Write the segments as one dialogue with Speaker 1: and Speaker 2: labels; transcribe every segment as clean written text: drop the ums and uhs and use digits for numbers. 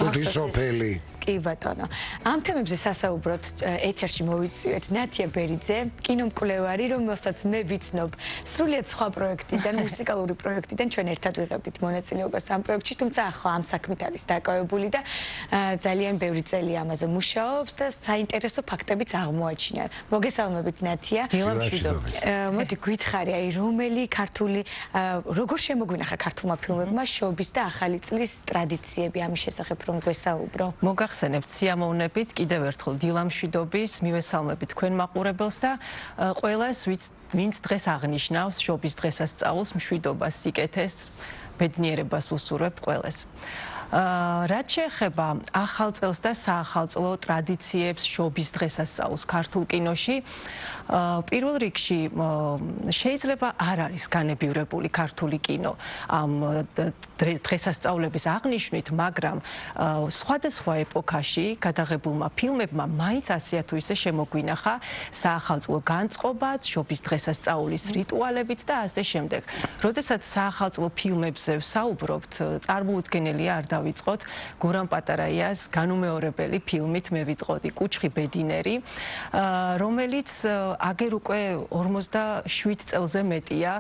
Speaker 1: წუთი სოფელი.
Speaker 2: კი ბატონო. ამ თემებზე სასაუბროთ ეთერში მოვიწვიეთ ნათია ბერიძე, კინომკვლევარი, რომელსაც მე ვიცნობ სრულიად სხვა პროექტიდან, მუსიკალური პროექტიდან ჩვენ ერთად ვიღებდით მონაწილეობას ამ პროექტში, თუმცა ახლა ამ საქმით არის დაკავებული და ძალიან ბევრი წელი ამაზე მუშაობს და საინტერესო ფაქტებიც აღმოაჩინა. მოგესალმებით ნათია. მოდი გითხარი, აი რომელი ქართული როგორ შემოგვინახა ქართულმა ფილმებმა შობის და ახალი წლის ტრადიციები ამის შესახებ რომ გვესაუბრო.
Speaker 3: მოგახსენებთ სიამოვნებით კიდევ ერთხელ დილამშვიდობის მივესალმებით თქვენ მაყურებელს და ყველას ვინც დღეს აღნიშნავს შობის დღესასწაულს, მშვიდობას, სიკეთეს, ბედნიერებას ვუსურვებ ყველას. რაც შეეხება ახალ წელს და საახალწლო ტრადიციებს შობის დღესასწაულს ქართულ კინოში, პირველ რიგში შეიძლება არ არის განებივრებული ქართული კინო ამ დღესასწაულების აღნიშვნით, მაგრამ სხვადასხვა ეპოქაში გადაღებულმა ფილმებმა მაინც ასეა თუ ისე შემოგვინახა საახალწლო განწყობაც, შობის დღესასწაულის რიტუალებიც და ასე შემდეგ. როდესაც საახალწლო ფილმებზე ვსაუბრობთ, წარმოუდგენელია არ დავიწყოთ გურამ პატარაიას განუმეორებელი ფილმით მე ვიტყოდი კუჩხი ბედინერი, რომელიც აგერ უკვე 47 წელზე მეტია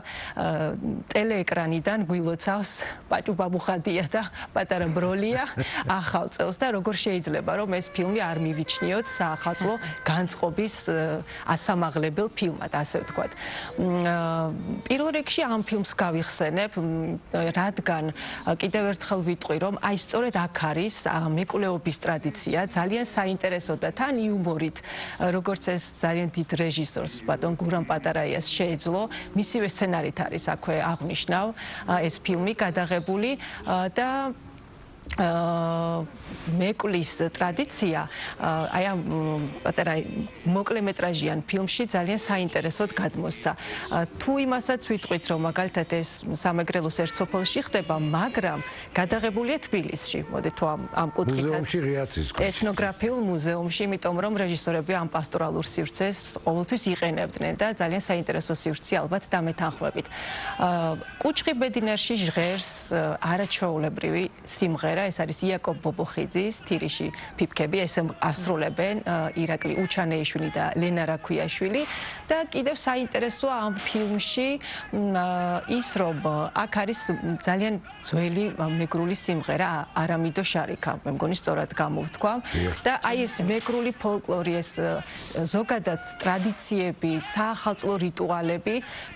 Speaker 3: ტელეეკრანიდან გვილოცავს პაჭუ ბაბუხადია და პატარა ბროლია ახალ წელს და როგორ შეიძლება რომ ეს ფილმი არ მივიჩნიოთ საახალწლო განწყობის ასამაღლებელ ფილმად, ასე ვთქვათ. პირველ რიგში ამ ფილმს გავიხსენებ, რადგან კიდევ ერთხელ ვიტყვი რომ აი სწორედ აქ არის მეკვლეობის ტრადიცია, ძალიან საინტერესო და თან იუმორით, როგორც ეს ძალიან დიდ რეჟისორს, ბატონ გურამ პატარაიას შეეძლო, მისივე სცენარით არის აქვე აღნიშნავ ეს ფილმი გადაღებული და მეკვლის ტრადიცია აი ამ პატარა მოკლემეტრაჟიან ფილმში ძალიან საინტერესოდ გადმოსცა. თუ იმასაც ვიტყვით, რომ მაგალითად ეს სამეგრელოს ერთ სოფელში ხდება, მაგრამ გადაღებულია თბილისში. მოდით თუ ამ კუთხით
Speaker 1: მუზეუმში რეაციის კუთხე.
Speaker 3: ეთნოგრაფიულ მუზეუმში, იმიტომ რომ რეჟისორები ამ პასტორალურ სივრცეს ყოველთვის იყენებდნენ და ძალიან საინტერესო სივრცე ალბათ დამეთანხმებით. კუჩხი ბედინერში ჟღერს არაჩვეულებრივი სიმღერა, ეს არის იაკობ ბობოხიძის თირიში ფიფქები, ესე ასრულებენ ირაკლი უჩანეიშვილი და ლენა რაქვიაშვილი და კიდევ საინტერესოა ამ ფილმში ის რომ აქ არის ძალიან ძველი მეგრული სიმღერა არამიდო შარიკა, მე მგონი სწორად გამოვთქვა და აი ეს მეგრული ფოლკლორი, ეს ზოგადად ტრადიციები, საახალწლო რიტუალები,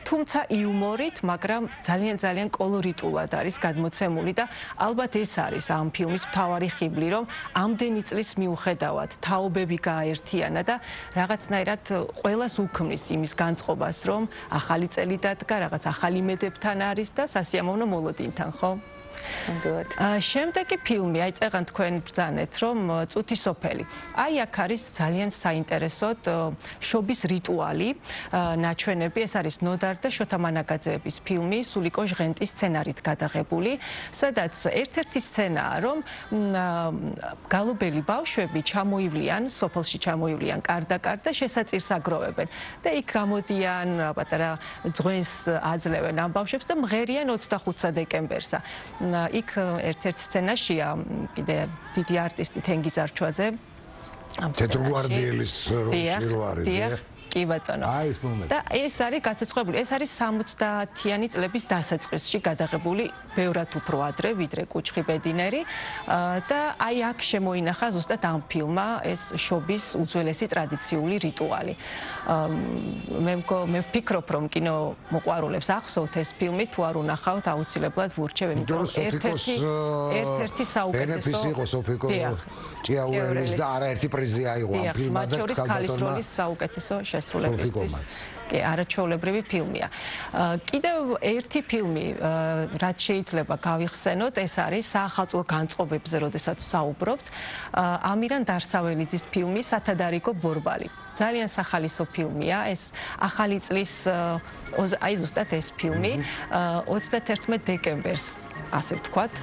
Speaker 3: თუმცა იუმორით, მაგრამ ძალიან კოლორიტულად არის გადმოცემული და ალბათ ეს არის ამ ფილმის მთავარი ხიბლი, რომ ამდენი წლის მიუხედავად თაობები გააერთიანა და რაღაცნაირად ყველას უქმნის იმის განწყობას, რომ ახალი წელი დადგა, რაღაც ახალი იმედებთან არის და სასიამოვნო მოლოდინთან, ხო? შემდეგი ფილმი, აი წეღან თქვენ ბრძანეთ, რომ წუთი სოფელი. აი აქ არის ძალიან საინტერესოდ შობის რიტუალი, ნაჩვენები, ეს არის ნოდარ და შოთა მანაგაძეების ფილმი, სულიკო ჟღენტის სცენარით გადაღებული, სადაც ერთ-ერთი სცენაა, რომ გალობელი ბავშვები ჩამოივლიან, სოფელში ჩამოივლიან კარდაკარ და შესაწირს აგროვებენ და იქ გამოდიან პატარა ძღვენს აძლევენ ამ ბავშვებს და მღერიან 25 დეკემბერსა. იქ ერთ-ერთ სცენაშია კიდე დიდი არტისტი თენგიზ არჩვაძე
Speaker 1: თეთრგვარდიელის როლში რო არის
Speaker 3: კი ბატონო. და ეს არის გაცოცხლებული, ეს არის 70-იანი წლების დასაწყისში გადაღებული ბევრად უფრო ადრე, ვიდრე კუჩხი ბედინერი და აი აქ შემოინახა ზუსტად ამ ფილმმა ეს შობის უძველესი ტრადიციული რიტუალი. მე ვფიქრობ, რომ კინო მოყვარულებს ახსოვთ ეს ფილმი, თუ არ უნახავთ, აუცილებლად ვურჩევ, იმიტომ რომ ერთ-ერთი საუკეთესო
Speaker 1: იყო სოფიკო ჭიაურელის და არაერთი პრიზი აიღო ამ ფილმმა და
Speaker 3: ქალბატონმა საუკეთესო შესრულებისთვის. კი, არაჩვეულებრივი ფილმია. კიდევ ერთი ფილმი, რაც შეიძლება გავიხსენოთ, ეს არის საახალწლო განწყობებზე, როდესაც საუბრობთ, ამირან დარსაველიძის ფილმი სათადარიგო ბორბალი. ძალიან სახალისო ფილმია, ეს ახალი წლის აი ზუსტად ეს ფილმი 31 დეკემბერს ასე ვთქვათ,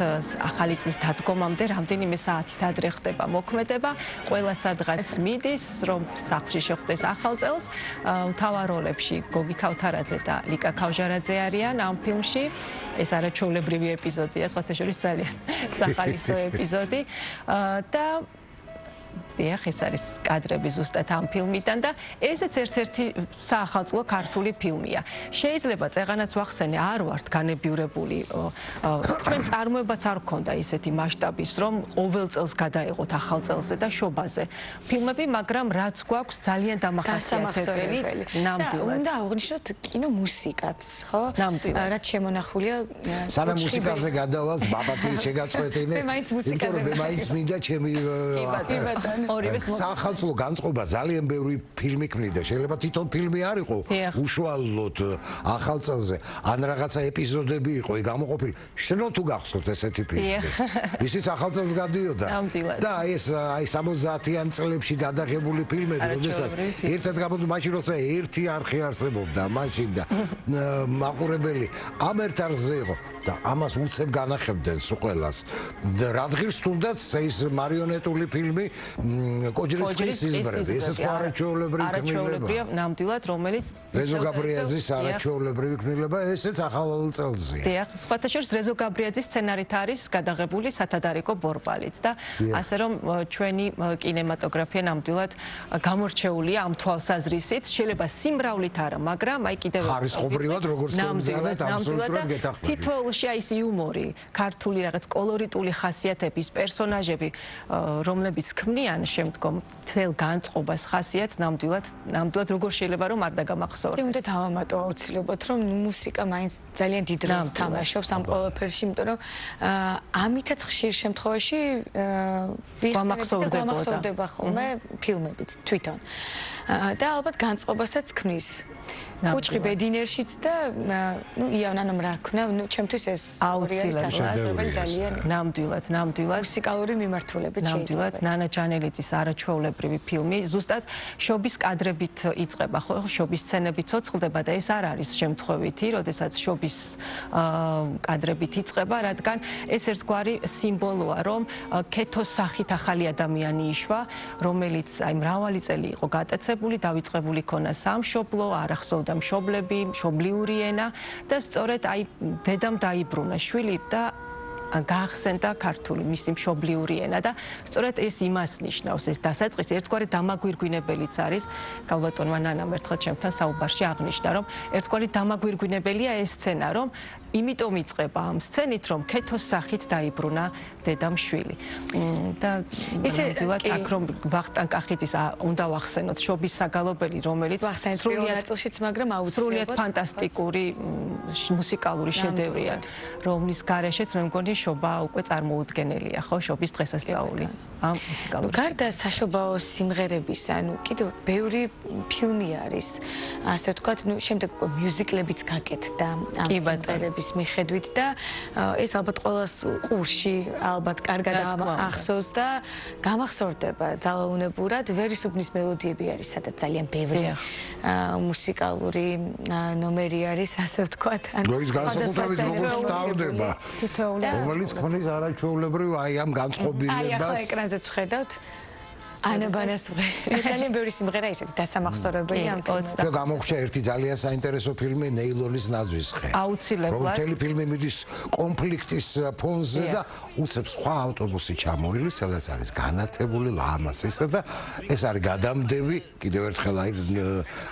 Speaker 3: ახალი წლის დადგომამდე რამდენიმე საათით ადრე ხდება მოქმედება, ყველა სადღაც მიდის, რომ სახლში შეხვდეს ახალ წელს, მთავარ როლებში როლებში გოგი ქავთარაძე და ლიკა ქავჟარაძე არიან ამ ფილმში. ეს არაჩვეულებრივი ეპიზოდია, სხვათა შორის ძალიან სახალისო ეპიზოდი და დიახ, ეს არის კადრები ზუსტად ამ ფილმიდან და ესეც ერთ-ერთი საახალწლო ქართული ფილმია. შეიძლება წეღანაც ვახსენე, არ ვართ განებიურებული. ჩვენ წარმოებაც არ გქონდა ისეთი მასშტაბის, რომ ყოველ წელს გადაეღოთ ახალ წელზე და შობაზე ფილმები, მაგრამ რაც გვაქვს ძალიან დამახასიათებელი, ნამდვილად.
Speaker 2: უნდა აღვნიშნოთ კინომუსიკაც, ხო?
Speaker 3: ნამდვილად.
Speaker 2: რაც შემონახულია
Speaker 1: სანამ მუსიკაზე გადავალთ, ბაბათი შეგაწყვეტინე. მე მაინც მინდა ჩემი სახალხო განწყობა ძალიან ბევრი ფილმი ქმნიდა. შეიძლება თვითონ ფილმი არ იყო უშუალოდ ახალ წელზე, ან რაღაცა ეპიზოდები იყო გამოყოფილი. შნო თუ გახსოვთ ესეთი ფილმი. ისიც ახალ წელს გადიოდა. და ეს აი 70-იან წლებში გადაღებული ფილმები, როდესაც ერთად გამოდი მაშინ როცა ერთი არხი არსებობდა, მაშინ და მაყურებელი ამ ერთ არხზე იყო და ამას უცებ განახებდნენ ყველას. რადგან თუნდაც ეს მარიონეტული ფილმი კოჯრის სიზმრები, ესეც არაჩვეულებრივი ქმნილებაა.
Speaker 3: ნამდვილად, რომელიც
Speaker 1: რეზო გაბრიაძის არაჩვეულებრივი ქმნილება, ესეც ახალ წელზეა.
Speaker 3: დიახ, სხვათა შორის რეზო გაბრიაძის სცენარით არის გადაღებული სათადარიგო ბორბალიც და ასე რომ ჩვენი კინემატოგრაფია ნამდვილად გამორჩეულია ამ თვალსაზრისით, შეიძლება სიმრავლით არა, მაგრამ აი კიდევ
Speaker 1: ხარისხობრივად როგორც თქვენგანეთ აბსოლუტურად გეთანხმებით.
Speaker 3: თითოეულში აი ეს იუმორი, ქართული რაღაც კოლორიტული ხასიათების პერსონაჟები, რომლებიც ქმნიან შემდგომ თელ განწყობას ხასიათს ნამდვილად როგორ შეიძლება რომ არ დაგამახსოვრდეს.
Speaker 2: უნდა დავამატო აუცილებლად რომ მუსიკა მაინც ძალიან დიდ როლს თამაშობს ამ ყველაფერში, იმიტომ რომ ამითაც ხშირ შემთხვევაში გვამახსოვრდება ხოლმე ფილმებიც თვითონ. და ალბათ განწყობასაც ქმნის. კუჩხი ბედინერშიც და იანანომ რა ქნა, ჩემთვის ეს ორი ძალიან
Speaker 3: ნამდვილად
Speaker 2: მუსიკალური მიმართულებით შეიძლება.
Speaker 3: ნამდვილად ნანა ჯანელიძის არაჩვეულებრივი ფილმი ზუსტად შობის კადრებით იწყება, ხო, შობის სცენები ცოცხლდება და ეს არ არის შემთხვევითი, როდესაც შობის კადრებით იწყება, რადგან ეს ერთგვარი სიმბოლოა, რომ ქეთოს სახით ახალი ადამიანი იშვა, რომელიც აი მრავალი წელი იყო გატაცებული, დავიწყებული ქონა სამშობლო, არ ახსოვდა მშობლები, მშობლიური ენა და სწორედ აი დედამ დაიბრუნა შვილი და გაახსენდა ქართული მისი მშობლიური ენა და სწორედ ეს იმას ნიშნავს, ეს დასაწყისი ერთგვარი დამაგვირგვინებელიც არის. გალბატონმა ნანამ ერთხელ ჩემთან საუბარში აღნიშნა, რომ ერთგვარი დამაგვირგვინებელია ეს სცენა, რომ იმიტომ იწყება ამ სცენით, რომ ქეთოს სახით დაიბრუნა დედამ შვილი. და ნამდვილად აქ რომ ვახტანგ კახიძის უნდა ვახსენოთ შობის საგალობელი, რომელიც სრულიად ფანტასტიკური მუსიკალური შედევრია, რომლის გარეშეც მე მგონი შობა უკვე წარმოუდგენელია, ხო, შობის დღესასწაული ამ მუსიკალურ.
Speaker 2: გარდა საშობაო სიმღერების, ანუ კიდევ ბევრი ფილმი არის, ასე ვთქვათ, შემდეგ მიუზიკლებიც გაკეთდა ამ სიმღერების მიხედვით და ეს ალბათ ყველას ყურში ალბათ კარგად ახსოვს და გამახსოვრდება ძალაუნებურად. ვერისუბნის მელოდიები არის, სადაც ძალიან ბევრი მუსიკალური ნომერი არის, ასე ვთქვათ.
Speaker 1: ის განსაკუთრებით როგორც დავდება, რომელიც ქმნის არაჩვეულებრივ აი ამ განწყობილებას.
Speaker 2: აი ახლა ეკრანზეც ვხედავთ. ანაბანას ძალიან ბევრი სიმღერა ისეთი დასამახსოვრებელი ამ ფილმში.
Speaker 1: და გამოგვრჩა ერთი ძალიან საინტერესო ფილმი ნეილონის ნაძვის ხე.
Speaker 3: აუცილებლად.
Speaker 1: მთელი ფილმი მიდის კონფლიქტის ფონზე და უცებ სხვა ავტობუსი ჩამოილის, სადაც არის განათებული ლამასისა და ეს არის გადამდები, კიდევ ერთხელ აი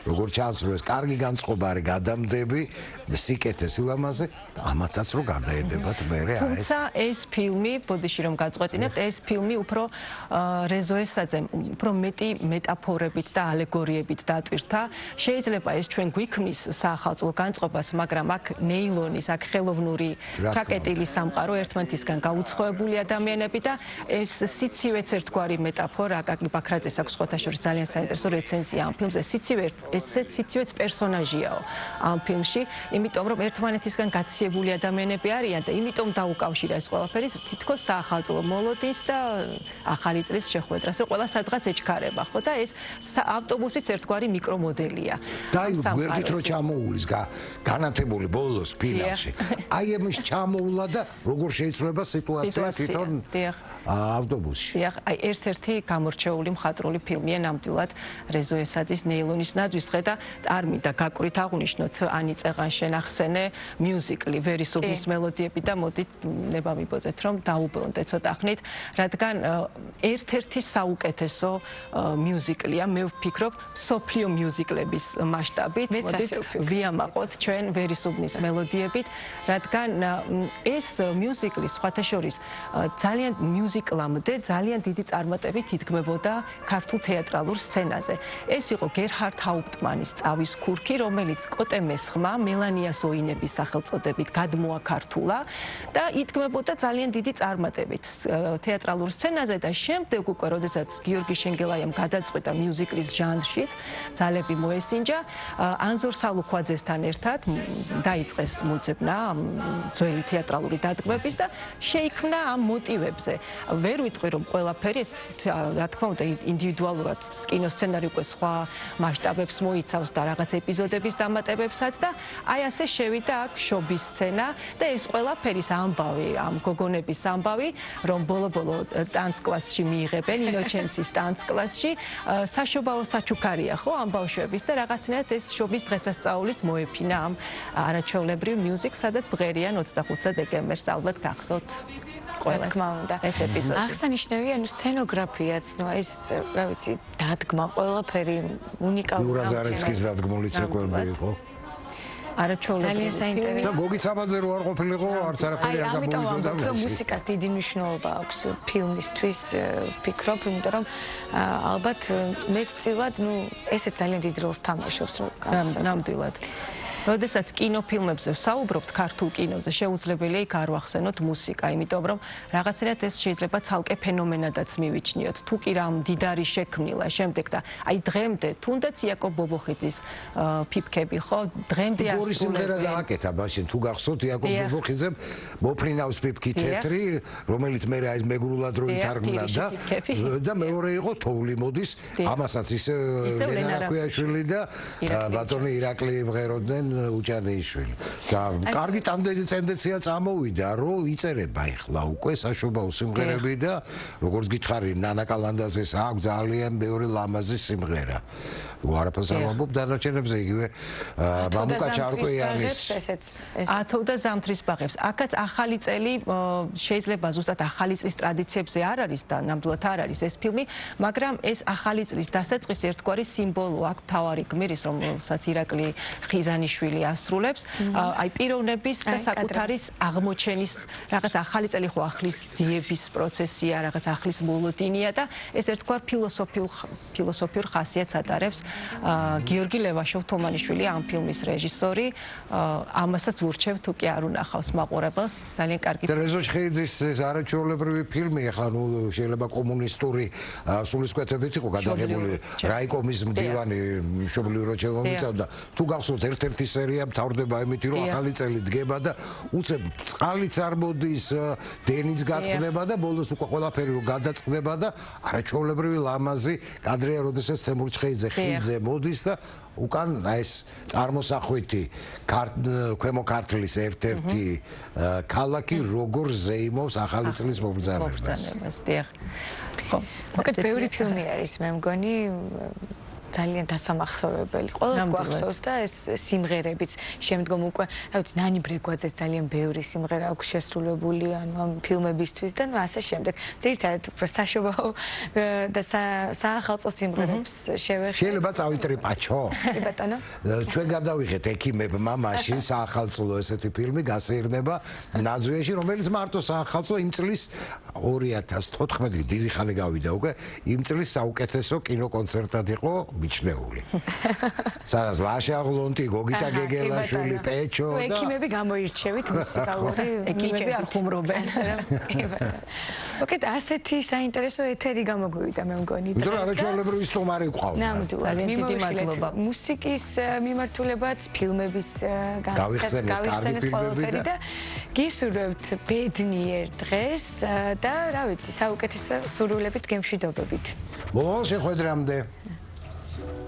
Speaker 1: როგორც ჩანს, რომ ეს კარგი განწყობა არის გადამდები, სიკეთე სილამაზე და ამათაც რო გადაედებათ მერე აი ეს.
Speaker 3: თუმცა ეს ფილმი, ბოდიში რომ გაწყვეტინებთ, ეს ფილმი უფრო რეზოესაძე უფრო მეტი მეტაფორებით და ალეგორიებით დატვირთა. შეიძლება ეს ჩვენ გვიქმნის საახალწლო განწყობას, მაგრამ აქ ნეილონის, აქ ხელოვნური ჩაკეტილი სამყარო ერთმანეთისგან გაუცხოებული ადამიანები და ეს სიცივეც ერთგვარი მეტაფორა. აკაკი ბაქრაძეს აქვს სხვათა შორის ძალიან საინტერესო რეცენზია ამ ფილმზე. სიცივეც პერსონაჟიაო ამ ფილმში, იმიტომ რომ ერთმანეთისგან გაციებული ადამიანები არიან და იმიტომ დაუკავშირა ეს ყველაფერი თითქოს საახალწლო მოლოდინს და ახალი წლის შეხვედრას, რომ ყველა სადღაც ეჩქარება, ხო და ეს ავტობუსიც ერთგვარი მიკრომოდელია.
Speaker 1: და გვერდით რო ჩამოულის განათებული ბოლოს ფინალში. აი ამის ჩამოულა და როგორ შეიძლება სიტუაცია თვითონ ავტობუსში.
Speaker 3: დიახ, აი ერთ-ერთი გამორჩეული მხატვრული ფილმია ნამდვილად რეზო ესაძის ნეილონის ნაძვის დღე და არ მინდა გაკვირით აღვნიშნოთ ანი წეღანშენ ახსენე მიუზიკლი ვერისუბნის მელოდიები და მოდით ნება მიბოძეთ რომ დაუბრუნდეთ ცოტა ხნით, რადგან ერთ-ერთი საუკეთესო მიუზიკლია, მე ვფიქრობ, სოფლიო მიუზიკლების მასშტაბით, მოდით ვიამაყოთ ჩვენ ვერისუბნის მელოდიებით, რადგან ეს მიუზიკლი სხვათა შორის ძალიან მიუზიკლამდე ძალიან დიდი წარმატებით იდგმებოდა ქართულ თეატრალურ სცენაზე. ეს იყო გერჰარდ ჰაუპტმანის წავის ქურქი, რომელიც კოტე მესხმა მელანია ზოინების სახელწოდებით გადმოაქართულა და იდგმებოდა ძალიან დიდი წარმატებით თეატრალურ სცენაზე და შემდეგ უკვე როდესაც გიორგი შენგელაიამ გადაწყვიტა მიუზიკლის ჟანრშიც ძალები მოესინჯა, ანზორ სალუქვაძესთან ერთად დაიწყეს მოძებნა ძველი თეატრალური დადგმების და შეიქმნა ამ მოტივებზე. ვერ ვიტყვი რომ ყველაფერი ეს რა თქმა უნდა ინდივიდუალურად კინოსცენარი უკვე სხვა მასშტაბებს მოიცავს და რაღაც ეპიზოდების დამატებებსაც და აი ასე შევიდა აქ შობის სცენა და ეს ყველაფერის ამბავი, ამ გოგონების ამბავი, რომ ბოლო-ბოლო ტანც კლასში მიიღებენ ინოჩენცის ტანც კლასში, საშობაო საჩუქარია ხო ამ ბავშვების და რაღაცნაირად ეს შობის დღესასწაულიც მოეფინა ამ არაჩვეულებრივ მიუზიკს, სადაც ბღერიან 25 დეკემბერს ალბათ გახსოვთ.
Speaker 2: რა თქმა უნდა
Speaker 3: ეს ეპიზოდი.
Speaker 2: აღსანიშნავია სცენოგრაფიაც, ეს რა ვიცი, დადგმა ყველაფერი უნიკალური.
Speaker 1: იურაზარესკის დადგმული ცეკვები იყო.
Speaker 3: არაჩვეულებრივი
Speaker 2: ძალიან საინტერესო.
Speaker 1: და გოგიც ამაზე რო არ ყოფილიყო, არც არაფერი არ გამოვიდოდა.
Speaker 2: ამიტომ მუსიკას დიდი მნიშვნელობა აქვს ფილმისთვის, ვფიქრობ, იმიტომ რომ ალბათ მეტწილად, ესეც ძალიან დიდ როლს თამაშობს, რომ
Speaker 3: ნამდვილად. როდესაც კინოფილმებზე ვსაუბრობთ ქართულ კინოზე, შეუძლებელია იქ არ ვახსენოთ მუსიკა, იმიტომ რომ რაღაცნაირად ეს შეიძლება ცალკე ფენომენადაც მივიჩნიოთ. თუ კი რამ დიდარი შექმნილა შემდეგ და აი დღემდე თუნდაც იაკობ ბობოხიძის ფიფქები ხო, დღემდე
Speaker 1: ასრულებენ. სიმღერა გააკეთა მაშინ, თუ გახსოვთ იაკობ ბობოხიძემ მოფრინავს ფიფქი თეთრი, რომელიც მე ეს მეგრულად რო ითარგმნა და მეორე იყო თოვლი მოდის, ამასაც ისე ლენა რაკვიაშვილი და ბატონი ირაკლი მღეროდნენ უჭარნიშვილი. და კარგი ტენდენცია წამოვიდა, რომ იწერება ეხლა უკვე საშობაო სიმღერები და როგორც გითხარი, ნანა კალანდაძეს აქვს ძალიან ბევრი ლამაზი სიმღერა. არაფერს არ ვამბობ დანარჩენებზე იგივე მამუკა ჩარკვიანის
Speaker 3: ათოვ და ზამთრის ბაღებს. აქაც ახალი წელი შეიძლება ზუსტად ახალი წლის ტრადიციებზე არ არის და ნამდვილად არ არის ეს ფილმი, მაგრამ ეს ახალი წლის დასაწყისი ერთგვარი სიმბოლო აქვს მთავარი გმირის, რომელსაც ირაკლი ხიზანიშვილი ასრულებს, აი პიროვნების და საკუთარი აღმოჩენის რაღაც ახალი წელი ხო ახლის ძიების პროცესია, რაღაც ახლის მოლოდინია და ეს ერთგვარ ფილოსოფიურ ხასიათს ატარებს გიორგი ლევაშოვ-თომანიშვილი ამ ფილმის რეჟისორი, ამასაც ვურჩევ თუ კი არ უნახავს მაყურებელს, ძალიან კარგი.
Speaker 1: რეზო ჩხეიძის ეს არაჩვეულებრივი ფილმი, ახლა შეიძლება კომუნისტური სულისკვეთებით იყო გადაღებული რაიკომის მდივანი მშობლიურ შემომიწევდა. თუ გახსოვთ ერთ-ერთი სერია მთავრდება იმით, რომ ახალი წელი დგება და უცებ წყალიც არ მოდის, დენიც გაწყდება და ბოლოს უკვე ყველაფერი რო გადაწყდება და არაჩვეულებრივი ლამაზი კადრია, როდესაც თემურ ჩხეიძე ხიძე მოდის და უკან ეს წარმოსახვითი ქვემო ქართლის ერთ-ერთი ქალაქი როგორ ზეიმობს ახალი წლის მობრძანებას.
Speaker 3: დიახ.
Speaker 2: ხო, მოკეთ ბევრი ფილმი არის, მე მგონი ძალიან დასამახსოვრებელი. ყველას გვახსოვს და ეს სიმღერებიც შემდგომ უკვე, რა ვიცი, ნანი ბრეგვაძეს ძალიან ბევრი სიმღერა აქვს შესრულებული ამ ფილმებისთვის და ასე შემდეგ. ძირითადად საშობაო და საახალწლო სიმღერებს შევეხეთ.
Speaker 1: შეიძლება წავითრი პაჩო.
Speaker 2: კი ბატონო.
Speaker 1: ჩვენ გადავიღეთ ექიმებმა მაშინ საახალწლო ესეთი ფილმი გასეირნება ნაძვიაში, რომელიც მარტო საახალწლო იმ წლის 2014 დიდი ხანი გავიდა უკვე, იმ წლის საუკეთესო კინოკონცერტად იყო მიჩნეული. სადაც ლაშა ღლონტი, გოგიტა გეგელაშვილი, პეჩო და
Speaker 2: ექიმები გამოირჩევით მუსიკალური
Speaker 3: ექიმები არ ხუმრობენ.
Speaker 2: მოკეთ ასეთი საინტერესო ეთერი გამოგვივიდა მე მგონი.
Speaker 1: იმიტომ რომ არაჩვეულებრივი სტუმარი ვყავდა.
Speaker 2: ნამდვილად.
Speaker 3: დიდი მადლობა.
Speaker 2: მუსიკის მიმართულებაც, ფილმების გავიხსენეთ ყველაფერი და გისურვებთ ბედნიერ დღეს და რა ვიცი, საუკეთესო სურვილებით გემშვიდობებით.
Speaker 1: მოვალ შეხვედრამდე.